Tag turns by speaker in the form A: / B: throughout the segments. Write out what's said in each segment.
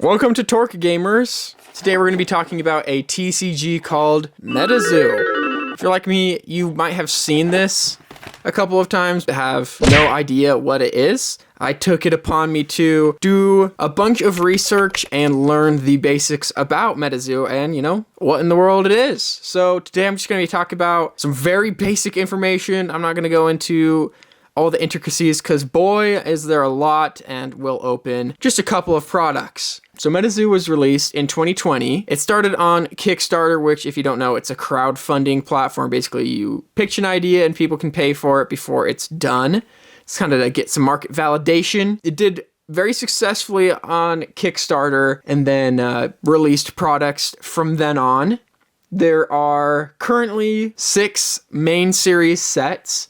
A: Welcome to Torque Gamers. Today we're going to be talking about a TCG called Metazoo. If you're like me, you might have seen this a couple of times, but have no idea what it is. I took it upon me to do a bunch of research and learn the basics about Metazoo and, what in the world it is. So today I'm just going to be talking about some very basic information. I'm not going to go into all the intricacies because boy, is there a lot, and we'll open just a couple of products. So Metazoo was released in 2020. It started on Kickstarter, which if you don't know, it's a crowdfunding platform. Basically, you pitch an idea and people can pay for it before it's done. It's kind of to get some market validation. It did very successfully on Kickstarter and then released products from then on. There are currently 6 main series sets,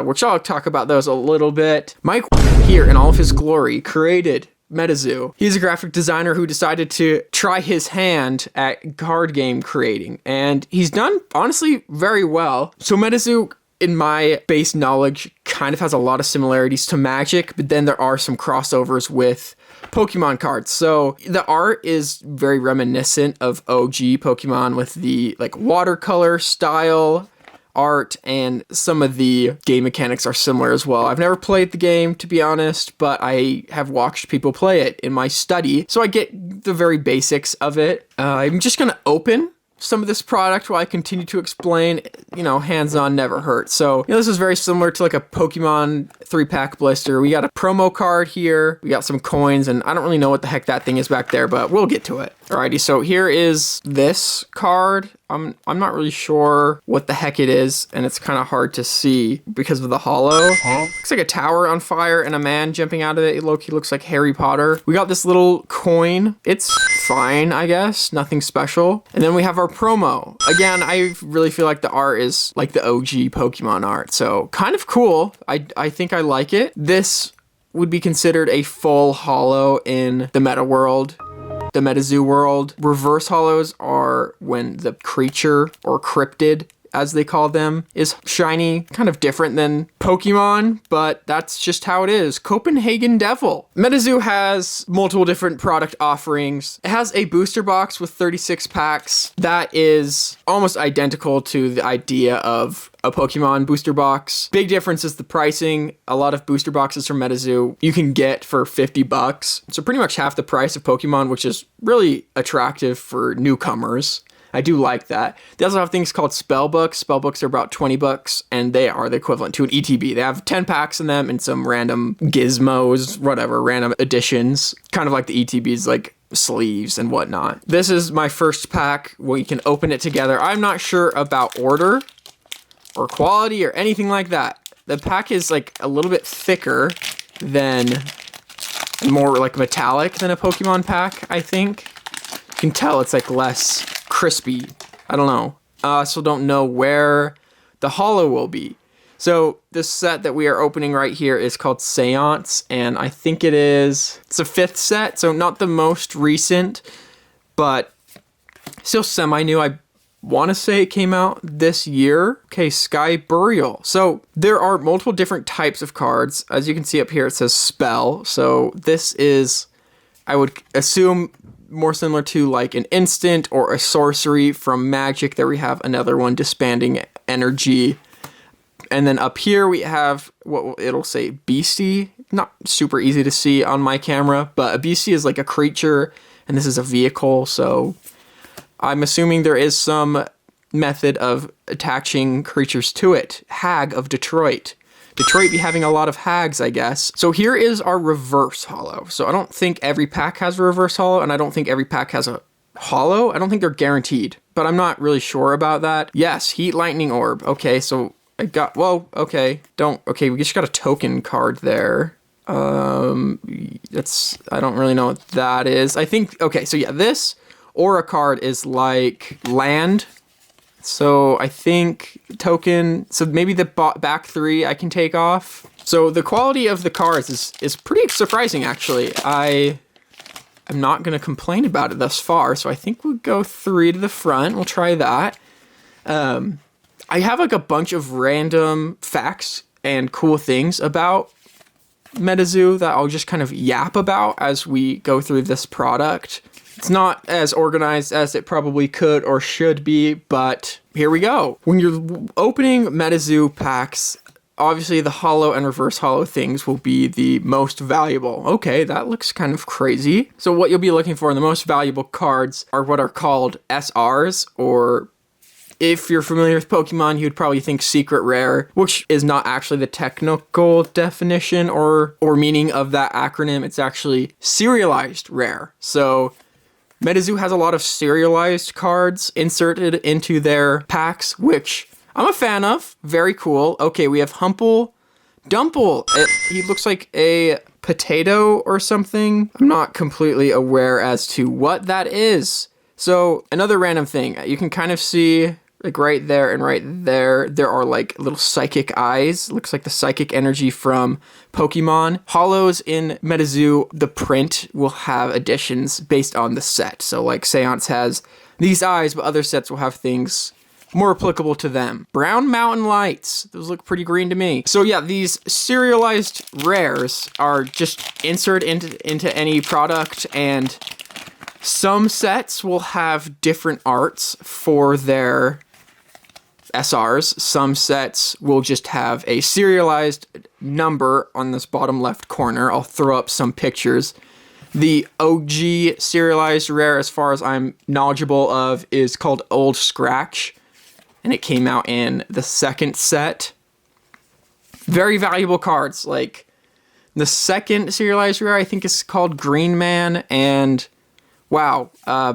A: which I'll talk about those a little bit. Mike here in all of his glory created Metazoo. He's a graphic designer who decided to try his hand at card game creating, and he's done, honestly, very well. So Metazoo, in my base knowledge, kind of has a lot of similarities to Magic, but then there are some crossovers with Pokemon cards. So the art is very reminiscent of OG Pokemon with the watercolor style art, and some of the game mechanics are similar as well. I've never played the game, to be honest, but I have watched people play it in my study, so I get the very basics of it. I'm just going to open some of this product while I continue to explain. Hands-on never hurt. So, this is very similar to a Pokemon 3-pack blister. We got a promo card here. We got some coins, and I don't really know what the heck that thing is back there, but we'll get to it. Alrighty, so here is this card. I'm not really sure what the heck it is, and it's kind of hard to see because of the hollow. Looks like a tower on fire and a man jumping out of it. Low-key looks like Harry Potter. We got this little coin. It's fine, I guess. Nothing special. And then we have our promo. Again, I really feel like the art is like the OG Pokemon art, so kind of cool. I think I like it. This would be considered a full hollow in the meta world. The Metazoo world. Reverse hollows are when the creature, or cryptid as they call them, is shiny. Kind of different than Pokemon, but that's just how it is. Copenhagen Devil. Metazoo has multiple different product offerings. It has a booster box with 36 packs that is almost identical to the idea of a Pokemon booster box. Big difference is the pricing. A lot of booster boxes from Metazoo you can get for $50. So pretty much half the price of Pokemon, which is really attractive for newcomers. I do like that. They also have things called spell books. Spell books are about $20, and they are the equivalent to an ETB. They have 10 packs in them and some random gizmos, whatever, random additions. Kind of like the ETBs, like sleeves and whatnot. This is my first pack. We can open it together. I'm not sure about order or quality or anything like that. The pack is a little bit thicker than, more metallic than a Pokemon pack, I think. You can tell it's less crispy. I don't know. So don't know where the hollow will be. So this set that we are opening right here is called Seance, and I think it's a 5th set, so not the most recent, but still semi-new. I want to say it came out this year. Okay, Sky Burial. So there are multiple different types of cards. As you can see up here, it says spell. So this is, I would assume, more similar to an instant or a sorcery from Magic. There we have another one, Disbanding Energy. And then up here we have what it'll say Beastie. Not super easy to see on my camera, but a Beastie is a creature, and this is a vehicle. So I'm assuming there is some method of attaching creatures to it. Hag of Detroit. Detroit be having a lot of hags, I guess. So here is our reverse hollow. So I don't think every pack has a reverse hollow, and I don't think every pack has a hollow. I don't think they're guaranteed, but I'm not really sure about that. Yes, Heat Lightning Orb. Okay, so I got, okay, we just got a token card there. I don't really know what that is. I think, okay, so yeah, this aura card is like land. So I think token, so maybe the back 3 I can take off. So the quality of the cards is pretty surprising, actually. I'm not going to complain about it thus far, so I think we'll go 3 to the front. We'll try that. I have a bunch of random facts and cool things about Metazoo that I'll just kind of yap about as we go through this product. It's not as organized as it probably could or should be, but here we go. When you're opening Metazoo packs, obviously the hollow and reverse hollow things will be the most valuable. Okay, that looks kind of crazy. So what you'll be looking for in the most valuable cards are what are called SRs, or if you're familiar with Pokemon, you'd probably think secret rare, which is not actually the technical definition or meaning of that acronym. It's actually serialized rare. So Metazoo has a lot of serialized cards inserted into their packs, which I'm a fan of. Very cool. Okay, we have Humple Dumple. He looks like a potato or something. I'm not completely aware as to what that is. So another random thing, you can kind of see like right there and right there, there are like little psychic eyes. Looks like the psychic energy from Pokemon. Hollows in Metazoo, the print will have additions based on the set. So like Seance has these eyes, but other sets will have things more applicable to them. Brown Mountain Lights. Those look pretty green to me. So yeah, these serialized rares are just inserted into any product, and some sets will have different arts for their SRs. Some sets will just have a serialized number on this bottom left corner. I'll throw up some pictures. The OG serialized rare, as far as I'm knowledgeable of, is called Old Scratch, and it came out in the second set. Very valuable cards. Like the second serialized rare, I think, is called Green Man, and wow,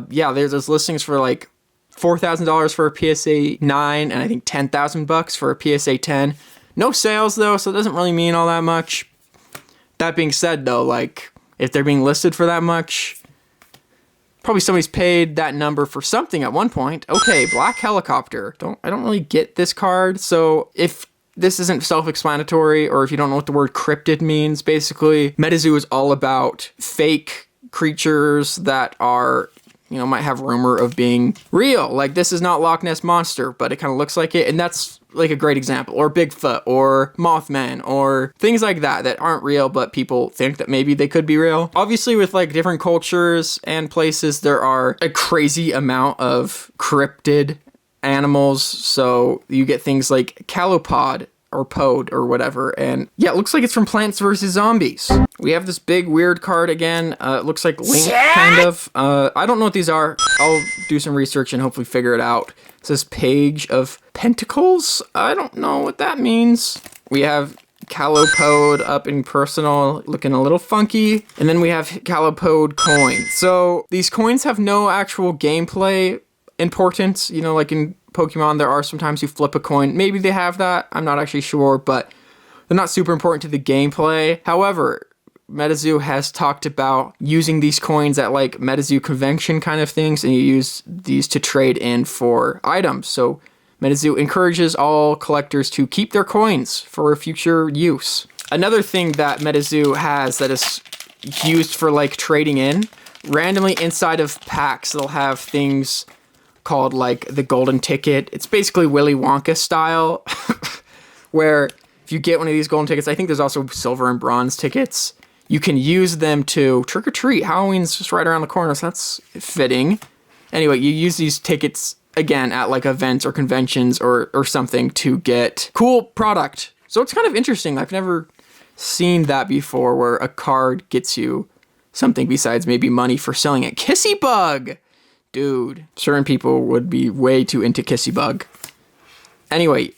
A: yeah, there's those listings for like $4,000 for a PSA 9, and I think $10,000 for a PSA 10. No sales though, so it doesn't really mean all that much. That being said though, like if they're being listed for that much, probably somebody's paid that number for something at one point. Okay, Black Helicopter. I don't really get this card, so if this isn't self-explanatory, or if you don't know what the word cryptid means, basically Metazoo is all about fake creatures that are, you know, might have rumor of being real. Like this is not Loch Ness Monster, but it kind of looks like it, and that's like a great example. Or Bigfoot, or Mothman, or things like that aren't real, but people think that maybe they could be real. Obviously, with like different cultures and places, there are a crazy amount of cryptid animals. So you get things like Calopod or Pod or whatever, and yeah, it looks like it's from Plants vs. Zombies. We have this big weird card again. It looks like Link, kind of. I don't know what these are. I'll do some research and hopefully figure it out. It says Page of Pentacles. I don't know what that means. We have Calopod up in personal, looking a little funky. And then we have Calopod coin. So these coins have no actual gameplay importance. You know, like in Pokemon, there are sometimes you flip a coin. Maybe they have that. I'm not actually sure, but they're not super important to the gameplay. However, Metazoo has talked about using these coins at like Metazoo convention kind of things, and you use these to trade in for items. So Metazoo encourages all collectors to keep their coins for future use. Another thing that Metazoo has that is used for like trading in, randomly inside of packs, they'll have things called like the golden ticket. It's basically Willy Wonka style, where if you get one of these golden tickets, I think there's also silver and bronze tickets, you can use them to trick or treat. Halloween's just right around the corner, so that's fitting. Anyway, you use these tickets again at like events or conventions or something to get cool product. So it's kind of interesting. I've never seen that before, where a card gets you something besides maybe money for selling it. Kissy Bug! Dude, certain people would be way too into Kissy Bug. Anyway,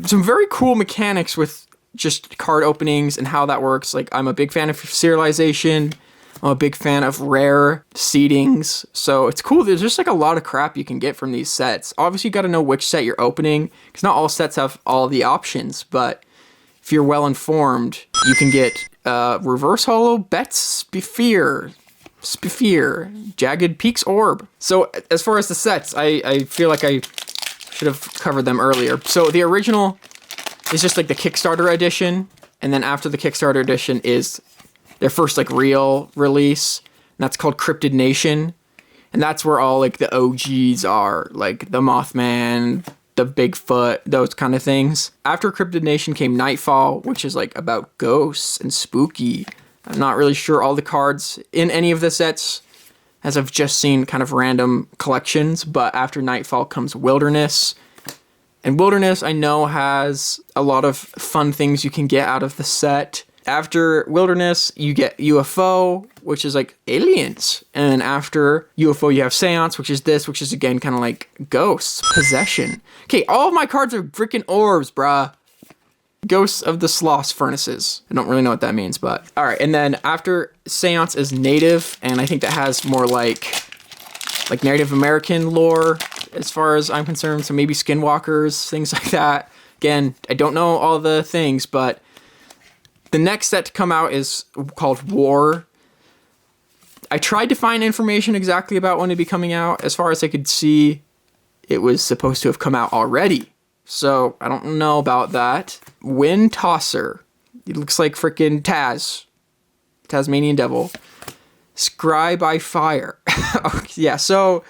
A: some very cool mechanics with just card openings and how that works. Like, I'm a big fan of serialization. I'm a big fan of rare seedings. So it's cool. There's just like a lot of crap you can get from these sets. Obviously, you got to know which set you're opening, because not all sets have all the options. But if you're well informed, you can get Reverse Holo Bet's Sphere, Jagged Peaks Orb. So as far as the sets, I feel like I should have covered them earlier. So the original is just like the Kickstarter edition, and then after the Kickstarter edition is their first like real release, and that's called Cryptid Nation, and that's where all like the OGs are, like the Mothman, the Bigfoot, those kind of things. After Cryptid Nation came Nightfall, which is like about ghosts and spooky. I'm not really sure all the cards in any of the sets, as I've just seen kind of random collections, but after Nightfall comes Wilderness. And Wilderness, I know, has a lot of fun things you can get out of the set. After Wilderness, you get UFO, which is like aliens. And after UFO, you have Seance, which is this, which is again kind of like ghosts, possession. Okay, all of my cards are freaking orbs, bruh. Ghosts of the Sloss Furnaces. I don't really know what that means, but... Alright, and then after Seance is native, and I think that has more like Native American lore, as far as I'm concerned. So maybe Skinwalkers, things like that. Again, I don't know all the things, but... The next set to come out is called War. I tried to find information exactly about when it'd be coming out. As far as I could see, it was supposed to have come out already. So, I don't know about that. Wind Tosser. It looks like freaking Tasmanian Devil. Scry by Fire. Yeah, so,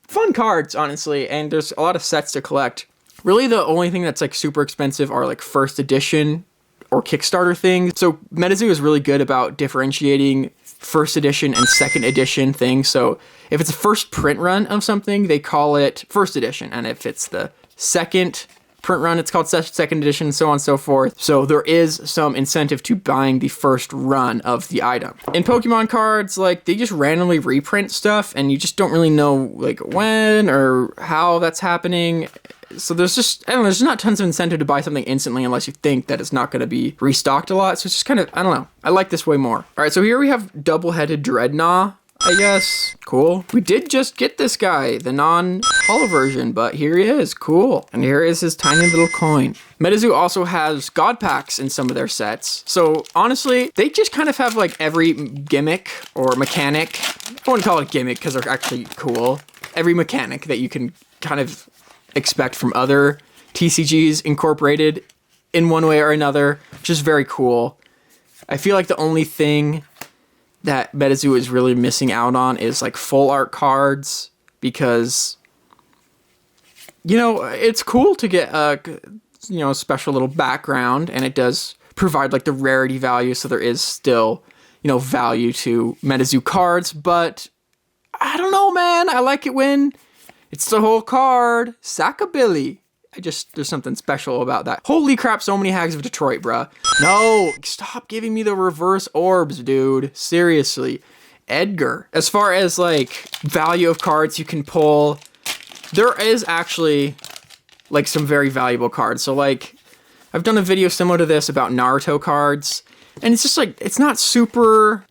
A: fun cards, honestly. And there's a lot of sets to collect. Really, the only thing that's like super expensive are like first edition or Kickstarter things. So Metazoo is really good about differentiating first edition and second edition things. So if it's a first print run of something, they call it first edition. And if it's the second print run, it's called second edition, so on and so forth. So there is some incentive to buying the first run of the item. In Pokemon cards, like, they just randomly reprint stuff and you just don't really know like when or how that's happening. So there's just, I don't know, there's not tons of incentive to buy something instantly unless you think that it's not going to be restocked a lot. So it's just kind of, I don't know. I like this way more. All right, so here we have double-headed Dreadnought, I guess. Cool. We did just get this guy, the non-holo version, but here he is. Cool. And here is his tiny little coin. Metazoo also has God packs in some of their sets. So honestly, they just kind of have like every gimmick or mechanic. I wouldn't call it a gimmick because they're actually cool. Every mechanic that you can kind of expect from other TCGs incorporated in one way or another, which is very cool. I feel like the only thing that Metazoo is really missing out on is like full art cards, because, you know, it's cool to get a, you know, special little background, and it does provide like the rarity value, so there is still, you know, value to Metazoo cards, but I don't know, man. I like it when it's the whole card. Sackabilly. There's something special about that. Holy crap, so many Hags of Detroit, bruh. No, stop giving me the reverse orbs, dude. Seriously. Edgar. As far as, like, value of cards you can pull, there is actually, like, some very valuable cards. So, like, I've done a video similar to this about Naruto cards, and it's just, like, it's not super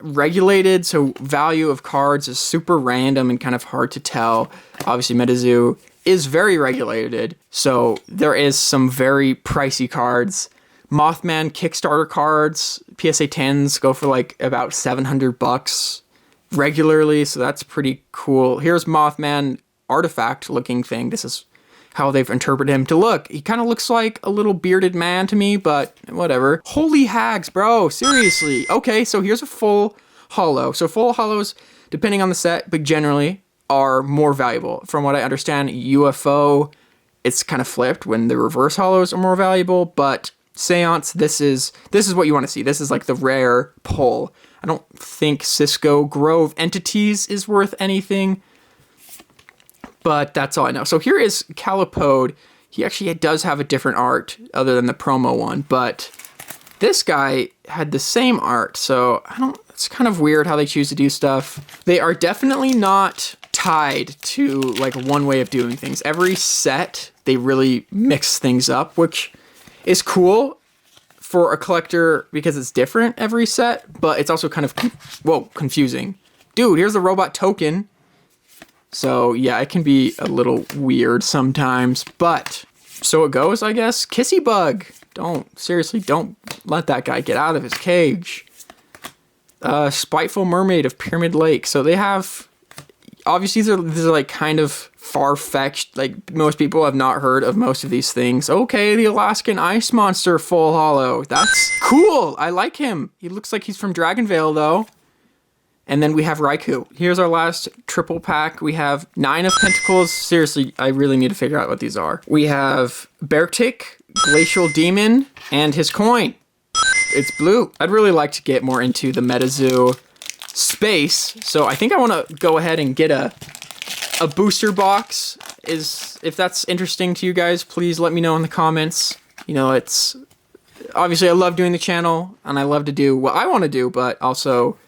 A: regulated, so value of cards is super random and kind of hard to tell. Obviously, Metazoo is very regulated, so there is some very pricey cards. Mothman Kickstarter cards, PSA 10s go for like about $700 regularly, so that's pretty cool. Here's Mothman artifact looking thing. This is how they've interpreted him to look. He kind of looks like a little bearded man to me, but whatever. Holy hags, bro, seriously. Okay, so here's a full holo. So full holos, depending on the set, but generally are more valuable. From what I understand, UFO, it's kind of flipped when the reverse holos are more valuable, but Seance, this is what you want to see. This is like the rare pull. I don't think Cisco Grove Entities is worth anything, but that's all I know. So here is Calipode. He actually does have a different art other than the promo one, but this guy had the same art, so it's kind of weird how they choose to do stuff. They are definitely not tied to like one way of doing things. Every set, they really mix things up, which is cool for a collector because it's different every set, but it's also kind of, confusing. Dude, here's the robot token. So yeah, it can be a little weird sometimes, but so it goes, I guess. Kissy Bug. Seriously, don't let that guy get out of his cage. Spiteful Mermaid of Pyramid Lake. So they have, obviously these are like kind of far-fetched, like most people have not heard of most of these things. Okay, the Alaskan Ice Monster full holo. That's cool. I like him. He looks like he's from Dragonvale though. And then we have Raikou. Here's our last triple pack. We have 9 of Pentacles. Seriously, I really need to figure out what these are. We have Berktik, Glacial Demon, and his coin. It's blue. I'd really like to get more into the Metazoo space, so I think I want to go ahead and get a booster box. If that's interesting to you guys, please let me know in the comments. You know, it's obviously I love doing the channel and I love to do what I want to do, but also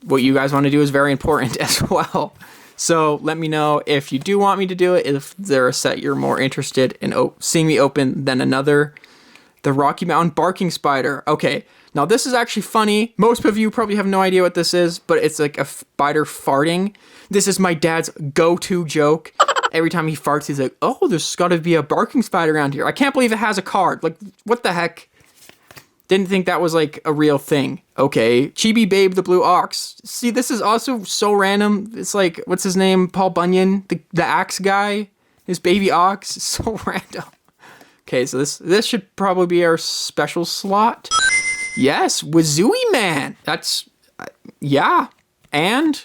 A: what you guys want to do is very important as well. So let me know if you do want me to do it, if there's a set you're more interested in seeing me open than another. The Rocky Mountain Barking Spider. Okay, now this is actually funny. Most of you probably have no idea what this is, but it's like a spider farting. This is my dad's go-to joke. Every time he farts, he's like, oh, there's gotta be a barking spider around here. I can't believe it has a card. Like, what the heck? Didn't think that was like a real thing. Okay, Chibi Babe the Blue Ox. See, this is also so random. It's like, what's his name? Paul Bunyan, the axe guy. His baby ox. So random. Okay, so this should probably be our special slot. Yes, Wazooey Man. That's, yeah. And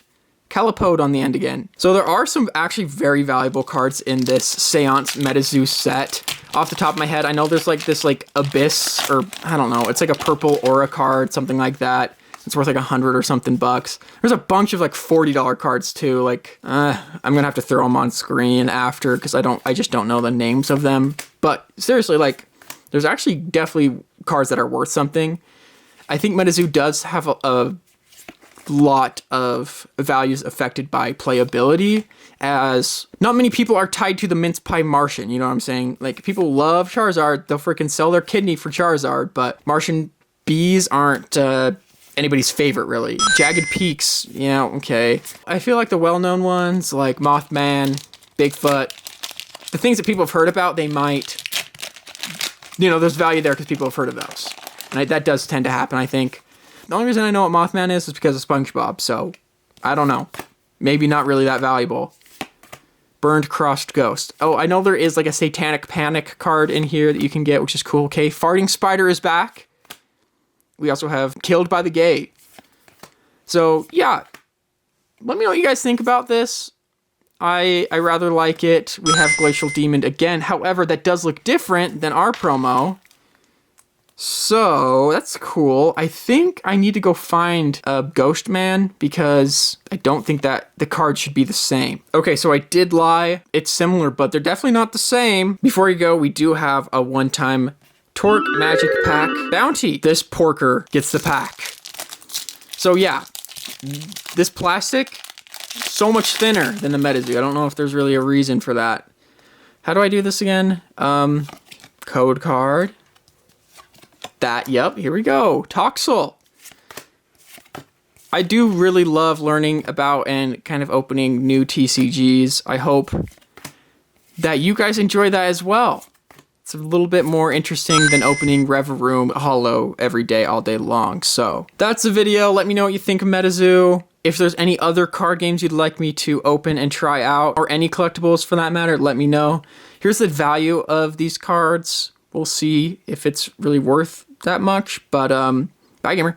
A: Calipode on the end again. So there are some actually very valuable cards in this Seance Metazoo set. Off the top of my head, I know there's like this like Abyss, or I don't know, it's like a purple aura card, something like that. It's worth like 100 or something bucks. There's a bunch of like $40 cards too. Like, I'm gonna have to throw them on screen after because I just don't know the names of them. But seriously, like, there's actually definitely cards that are worth something. I think Metazoo does have a lot of values affected by playability, as not many people are tied to the mince pie Martian, you know what I'm saying? Like, people love Charizard, they'll freaking sell their kidney for Charizard, but Martian bees aren't anybody's favorite, really. Jagged Peaks, yeah, okay. I feel like the well-known ones, like Mothman, Bigfoot, the things that people have heard about, they might, you know, there's value there because people have heard of those. And that does tend to happen, I think. The only reason I know what Mothman is because of SpongeBob, so I don't know. Maybe not really that valuable. Burned Crushed Ghost. Oh, I know there is like a Satanic Panic card in here that you can get, which is cool. Okay, Farting Spider is back. We also have Killed by the Gay. So, yeah. Let me know what you guys think about this. I rather like it. We have Glacial Demon again. However, that does look different than our promo. So, that's cool. I think I need to go find a Ghost Man because I don't think that the card should be the same. Okay, so I did lie. It's similar, but they're definitely not the same. Before you go, we do have a one-time Torque Magic Pack bounty. This porker gets the pack. So yeah, this plastic, so much thinner than the Metazoo. I don't know if there's really a reason for that. How do I do this again? Code card. Yep, here we go. Toxel. I do really love learning about and kind of opening new TCGs. I hope that you guys enjoy that as well. It's a little bit more interesting than opening Reverum Hollow every day, all day long. So that's the video. Let me know what you think of Metazoo. If there's any other card games you'd like me to open and try out, or any collectibles for that matter, let me know. Here's the value of these cards. We'll see if it's really worth that much, but bye, gamer.